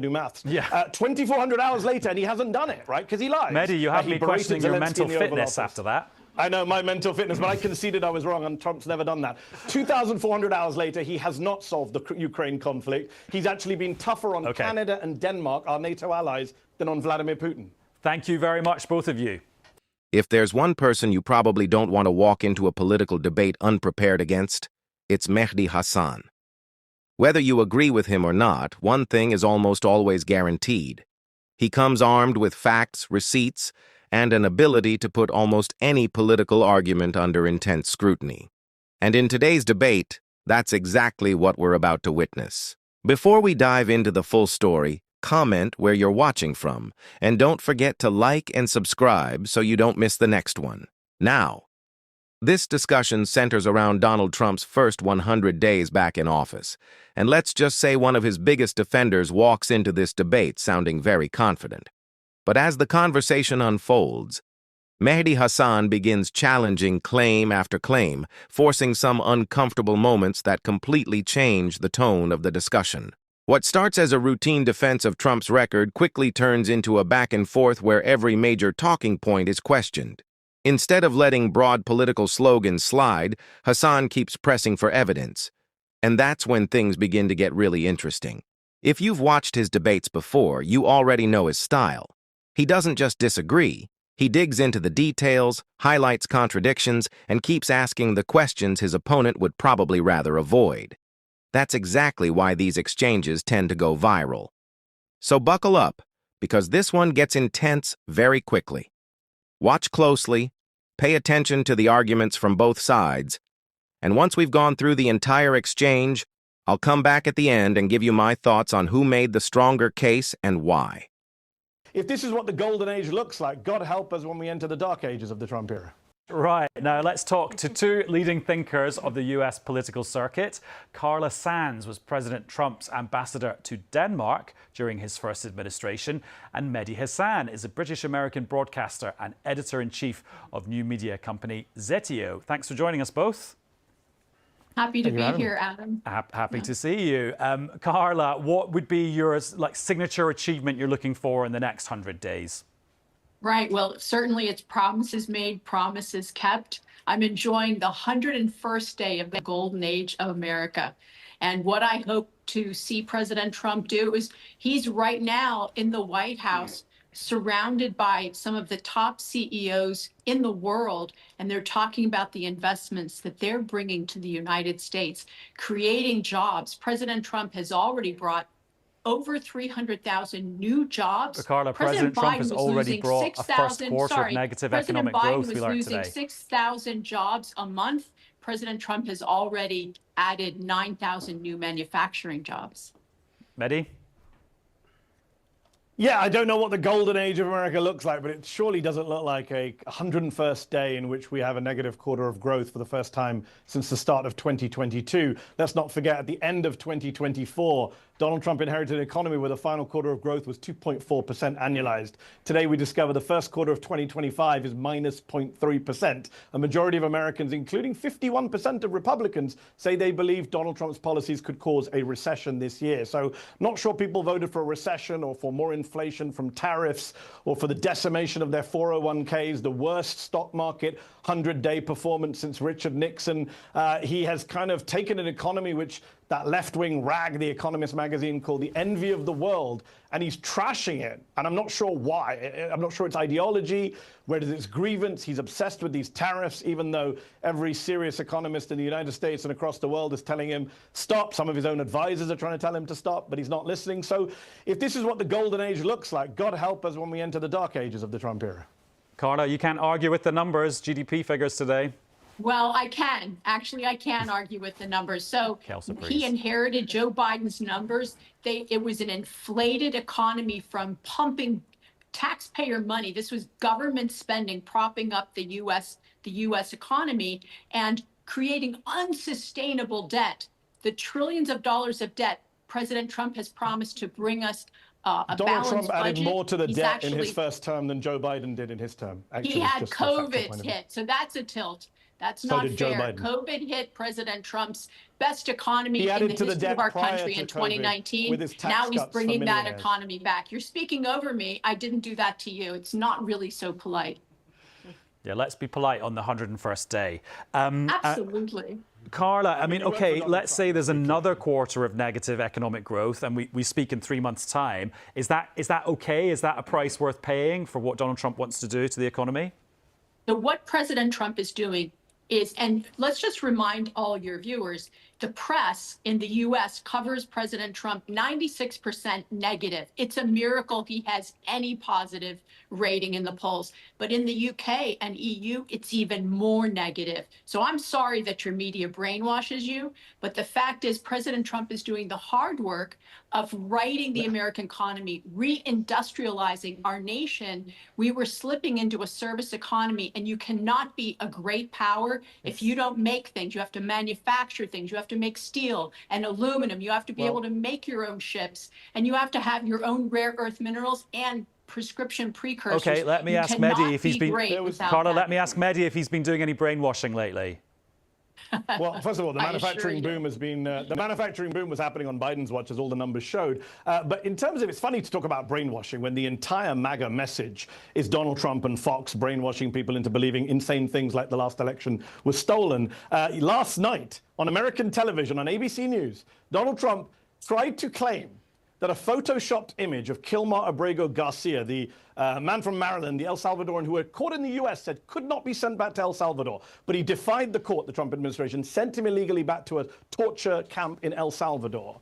do maths. Yeah. 2,400 hours later, and he hasn't done it, right? Because he lies. Mehdi, you have me questioning your mental fitness after that. I know my mental fitness, but I conceded I was wrong, and Trump's never done that. 2,400 hours later, he has not solved the Ukraine conflict. He's actually been tougher on Canada and Denmark, our NATO allies, than on Vladimir Putin. Thank you very much, both of you. If there's one person you probably don't want to walk into a political debate unprepared against, it's Mehdi Hasan. Whether you agree with him or not, one thing is almost always guaranteed. He comes armed with facts, receipts, and an ability to put almost any political argument under intense scrutiny. And in today's debate, that's exactly what we're about to witness. Before we dive into the full story, comment where you're watching from, and don't forget to like and subscribe so you don't miss the next one. Now, this discussion centers around Donald Trump's first 100 days back in office, and let's just say one of his biggest defenders walks into this debate sounding very confident. But as the conversation unfolds, Mehdi Hasan begins challenging claim after claim, forcing some uncomfortable moments that completely change the tone of the discussion. What starts as a routine defense of Trump's record quickly turns into a back and forth where every major talking point is questioned. Instead of letting broad political slogans slide, Hasan keeps pressing for evidence. And that's when things begin to get really interesting. If you've watched his debates before, you already know his style. He doesn't just disagree. He digs into the details, highlights contradictions, and keeps asking the questions his opponent would probably rather avoid. That's exactly why these exchanges tend to go viral. So buckle up, because this one gets intense very quickly. Watch closely, pay attention to the arguments from both sides, and once we've gone through the entire exchange, I'll come back at the end and give you my thoughts on who made the stronger case and why. If this is what the golden age looks like, God help us when we enter the dark ages of the Trump era. Right, now let's talk to two leading thinkers of the US political circuit. Carla Sands was President Trump's ambassador to Denmark during his first administration, and Mehdi Hasan is a British-American broadcaster and editor-in-chief of new media company Zetio. Thanks for joining us both. Happy to be here, Adam. Happy to see you. Carla, what would be your signature achievement you're looking for in the next 100 days? Right. Well, certainly it's promises made, promises kept. I'm enjoying the 101st day of the golden age of America. And what I hope to see President Trump do is he's right now in the White House surrounded by some of the top CEOs in the world, and they're talking about the investments that they're bringing to the United States, creating jobs. President Trump has already brought over 300,000 new jobs. But Carla, President Trump has already brought a first quarter of negative economic growth, we learned today. President Biden was losing 6,000 jobs a month. President Trump has already added 9,000 new manufacturing jobs. Mehdi? Yeah, I don't know what the golden age of America looks like, but it surely doesn't look like a 101st day in which we have a negative quarter of growth for the first time since the start of 2022. Let's not forget, at the end of 2024, Donald Trump inherited an economy where the final quarter of growth was 2.4% annualized. Today, we discover the first quarter of 2025 is minus 0.3%. A majority of Americans, including 51% of Republicans, say they believe Donald Trump's policies could cause a recession this year. So not sure people voted for a recession or for more inflation from tariffs or for the decimation of their 401ks, the worst stock market 100-day performance since Richard Nixon. He has kind of taken an economy which that left-wing rag, The Economist magazine, called the envy of the world, and he's trashing it. And I'm not sure why. I'm not sure it's ideology, whether it's grievance. He's obsessed with these tariffs, even though every serious economist in the United States and across the world is telling him, stop. Some of his own advisors are trying to tell him to stop, but he's not listening. So if this is what the golden age looks like, God help us when we enter the dark ages of the Trump era. Carla, you can't argue with the numbers, GDP figures today. Well, I can. Actually, I can argue with the numbers. So he inherited Joe Biden's numbers. It was an inflated economy from pumping taxpayer money. This was government spending propping up the U.S. economy and creating unsustainable debt. The trillions of dollars of debt President Trump has promised to bring us a Donald Trump added budget. more to the debt in his first term than Joe Biden did in his term. Actually, he had COVID hit, so that's a tilt. That's So not did Joe fair. Biden. COVID hit President Trump's best economy He in added the to the history debt of our prior country to in COVID 2019. with his tax Now he's cuts for bringing that millionaires. economy back. You're speaking over me. I didn't do that to you. It's not really so polite. Yeah, let's be polite on the 101st day. Absolutely. Carla, I mean, you work for okay, Donald let's Trump. say there's another quarter of negative economic growth and we speak in 3 months' time. Is that okay? Is that a price worth paying for what Donald Trump wants to do to the economy? So what President Trump is doing is, and let's just remind all your viewers, the press in the US covers President Trump 96% negative. It's a miracle he has any positive rating in the polls. But in the UK and EU, it's even more negative. So I'm sorry that your media brainwashes you, but the fact is President Trump is doing the hard work of righting the American economy, reindustrializing our nation. We were slipping into a service economy, and you cannot be a great power if you don't make things. You have to manufacture things. You have to make steel and aluminum. You have to be able to make your own ships, and you have to have your own rare earth minerals and prescription precursors. Okay, let me ask Mehdi if he's been... Carla, let me ask Mehdi if he's been doing any brainwashing lately. Well, first of all, the manufacturing boom has been, the manufacturing boom was happening on Biden's watch, as all the numbers showed. But in terms of, it's funny to talk about brainwashing when the entire MAGA message is Donald Trump and Fox brainwashing people into believing insane things like the last election was stolen. Last night on American television, on ABC News, Donald Trump tried to claim that a photoshopped image of Kilmar Abrego Garcia, the man from Maryland, the El Salvadoran who had caught in the U.S., said could not be sent back to El Salvador. But he defied the court, the Trump administration, sent him illegally back to a torture camp in El Salvador.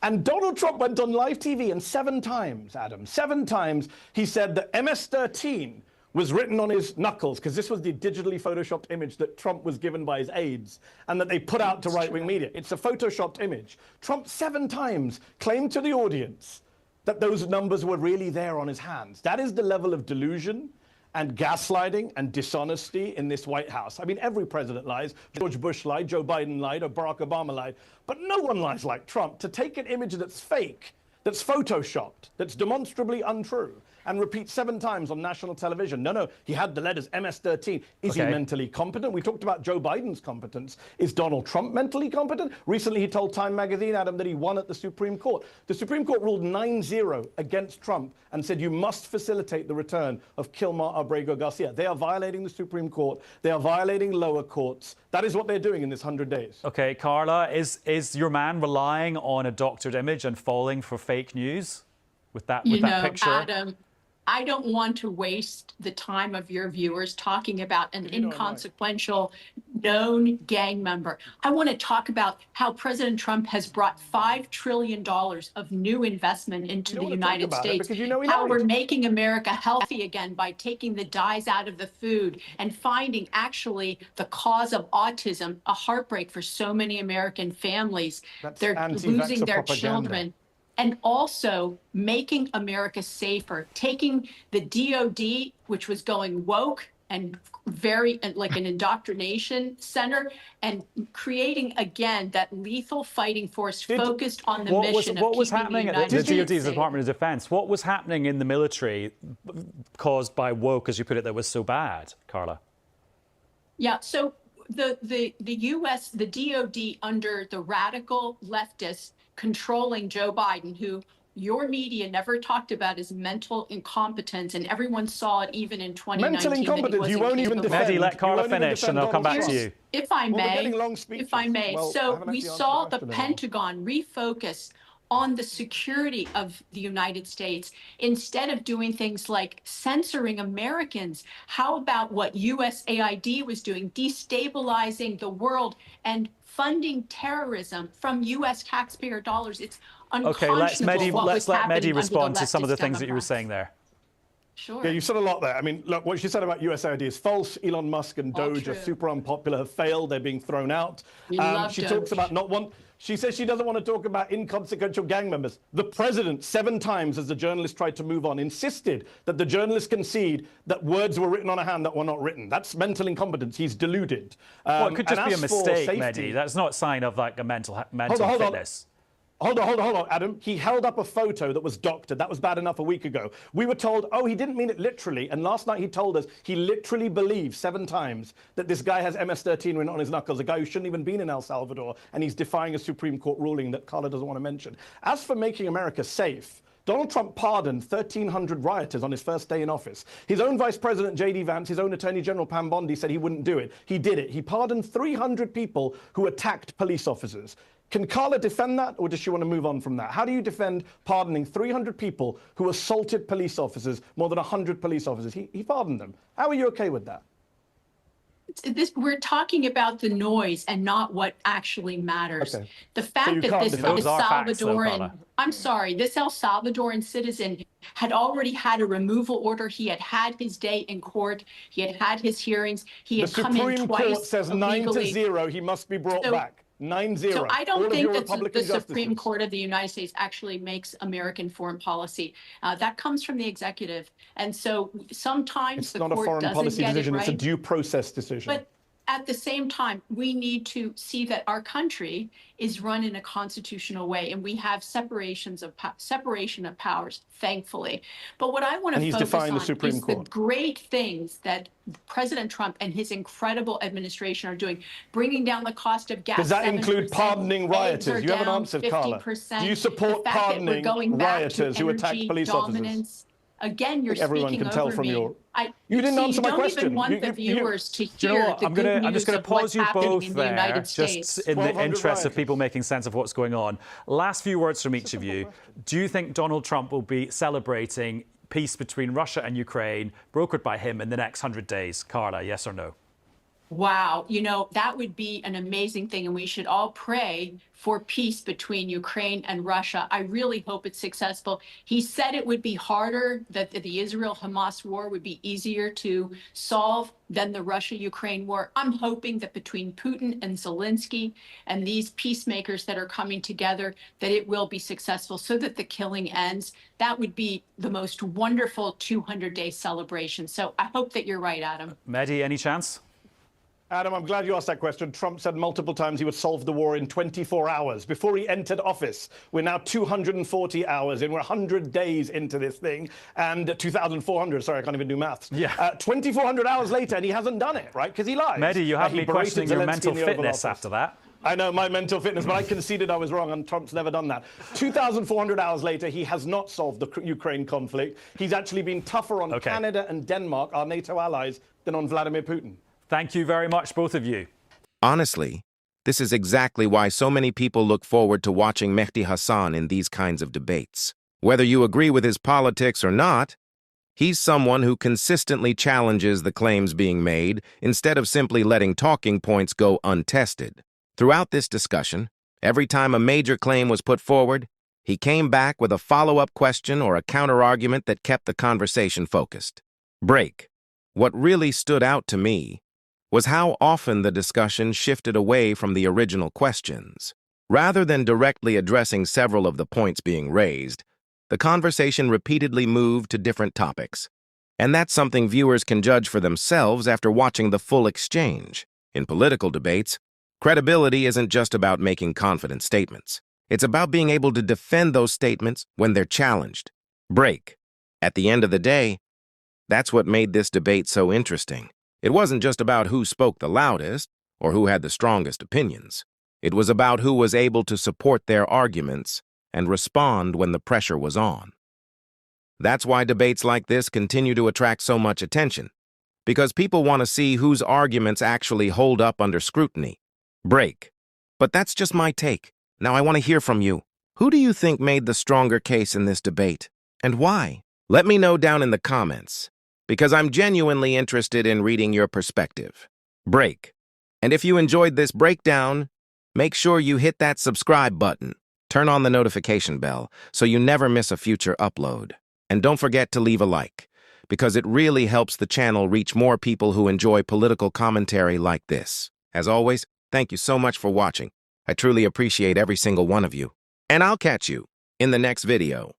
And Donald Trump went on live TV and 7 times, Adam, 7 times, he said that MS-13 was written on his knuckles, because this was the digitally photoshopped image that Trump was given by his aides and that they put out to right-wing media. It's a photoshopped image. Trump 7 times claimed to the audience that those numbers were really there on his hands. That is the level of delusion and gaslighting and dishonesty in this White House. I mean, every president lies. George Bush lied, Joe Biden lied, or Barack Obama lied. But no one lies like Trump. To take an image that's fake, that's photoshopped, that's demonstrably untrue, and repeat 7 times on national television. No, he had the letters MS-13. Is he mentally competent? We talked about Joe Biden's competence. Is Donald Trump mentally competent? Recently, he told Time magazine, Adam, that he won at the Supreme Court. The Supreme Court ruled 9-0 against Trump and said you must facilitate the return of Kilmar Abrego Garcia. They are violating the Supreme Court. They are violating lower courts. That is what they're doing in this 100 days. Okay, Carla, is your man relying on a doctored image and falling for fake news with that picture? Adam, I don't want to waste the time of your viewers talking about an inconsequential known gang member. I want to talk about how President Trump has brought $5 trillion of new investment into the United States, how we're making America healthy again by taking the dyes out of the food and finding actually the cause of autism, a heartbreak for so many American families. They're losing their children. And also making America safer, taking the DOD, which was going woke and very like an indoctrination center, and creating, again, that lethal fighting force focused on the mission of what was keeping happening the at the United States DOD's safe. Department of Defense? What was happening in the military caused by woke, as you put it, that was so bad, Carla? Yeah, so the U.S., the DOD under the radical leftists controlling Joe Biden, who your media never talked about as mental incompetence, and everyone saw it even in 2019. Mental incompetence, you won't even defend. Mehdi, let Carla finish and I'll come back to you. If I may, so we saw the Pentagon refocus on the security of the United States instead of doing things like censoring Americans. How about what USAID was doing, destabilizing the world and funding terrorism from U.S. taxpayer dollars? It's unconscionable. Okay, let's let Mehdi respond to some of the things that you were Democrats. saying there. Sure. Yeah, you said a lot there. I mean, look, what she said about USAID is false. Elon Musk and Doge are super unpopular, have failed, they're being thrown out. She talks about she says she doesn't want to talk about inconsequential gang members. The president, 7 times as the journalist tried to move on, insisted that the journalist concede that words were written on a hand that were not written. That's mental incompetence. He's deluded. Well, it could just be a mistake, Mehdi. That's not a sign of like a mental fitness. Hold on, Adam. He held up a photo that was doctored. That was bad enough a week ago. We were told, oh, he didn't mean it literally. And last night he told us he literally believes 7 times that this guy has MS-13 written on his knuckles, a guy who shouldn't even been in El Salvador, and he's defying a Supreme Court ruling that Carla doesn't want to mention. As for making America safe, Donald Trump pardoned 1,300 rioters on his first day in office. His own Vice President, J.D. Vance, his own Attorney General, Pam Bondi, said he wouldn't do it. He did it. He pardoned 300 people who attacked police officers. Can Carla defend that, or does she want to move on from that? How do you defend pardoning 300 people who assaulted police officers, more than 100 police officers? He pardoned them. How are you okay with that? We're talking about the noise and not what actually matters. Okay. The fact that this Salvadoran, I'm sorry, this El Salvadoran citizen had already had a removal order. He had had his day in court. He had had his hearings. He had come in twice. The Supreme Court says illegally. 9-0. He must be brought back. 9-0. So I don't think that the Supreme Court of the United States actually makes American foreign policy. That comes from the executive. And so sometimes the court doesn't get it right. It's not a foreign policy decision, it's a due process decision. But at the same time, we need to see that our country is run in a constitutional way, and we have separation of powers, thankfully. But what I want to focus on is the great things that President Trump and his incredible administration are doing, bringing down the cost of gas. Does that include pardoning rioters? You haven't answered, Carla. Do you support pardoning rioters who attack police officers? Again, you're speaking over me. You didn't answer my question. You don't even want the viewers to hear the good news. I'm just going to pause you both there, just in the interest of people making sense of what's going on. Last few words from each of you. Do you think Donald Trump will be celebrating peace between Russia and Ukraine, brokered by him, in the next 100 days? Carla, yes or no? Wow, you know, that would be an amazing thing, and we should all pray for peace between Ukraine and Russia. I really hope it's successful. He said it would be harder, that the Israel-Hamas war would be easier to solve than the Russia-Ukraine war. I'm hoping that between Putin and Zelensky and these peacemakers that are coming together, that it will be successful so that the killing ends. That would be the most wonderful 200-day celebration. So I hope that you're right, Adam. Mehdi, any chance? Adam, I'm glad you asked that question. Trump said multiple times he would solve the war in 24 hours. Before he entered office, we're now 240 hours in. We're 100 days into this thing. And 2,400, sorry, I can't even do maths. Yeah. 2,400 hours later, and he hasn't done it, right? Because he lies. Mehdi, you have me questioning your mental fitness after that. I know, my mental fitness, but I conceded I was wrong, and Trump's never done that. 2,400 hours later, he has not solved the Ukraine conflict. He's actually been tougher on Canada and Denmark, our NATO allies, than on Vladimir Putin. Thank you very much, both of you. Honestly, this is exactly why so many people look forward to watching Mehdi Hasan in these kinds of debates. Whether you agree with his politics or not, he's someone who consistently challenges the claims being made instead of simply letting talking points go untested. Throughout this discussion, every time a major claim was put forward, he came back with a follow-up question or a counter-argument that kept the conversation focused. Break. What really stood out to me was how often the discussion shifted away from the original questions. Rather than directly addressing several of the points being raised, the conversation repeatedly moved to different topics. And that's something viewers can judge for themselves after watching the full exchange. In political debates, credibility isn't just about making confident statements. It's about being able to defend those statements when they're challenged. Break. At the end of the day, that's what made this debate so interesting. It wasn't just about who spoke the loudest or who had the strongest opinions. It was about who was able to support their arguments and respond when the pressure was on. That's why debates like this continue to attract so much attention, because people want to see whose arguments actually hold up under scrutiny. Break. But that's just my take. Now I want to hear from you. Who do you think made the stronger case in this debate, and why? Let me know down in the comments, because I'm genuinely interested in reading your perspective. Break. And if you enjoyed this breakdown, make sure you hit that subscribe button. Turn on the notification bell so you never miss a future upload. And don't forget to leave a like, because it really helps the channel reach more people who enjoy political commentary like this. As always, thank you so much for watching. I truly appreciate every single one of you. And I'll catch you in the next video.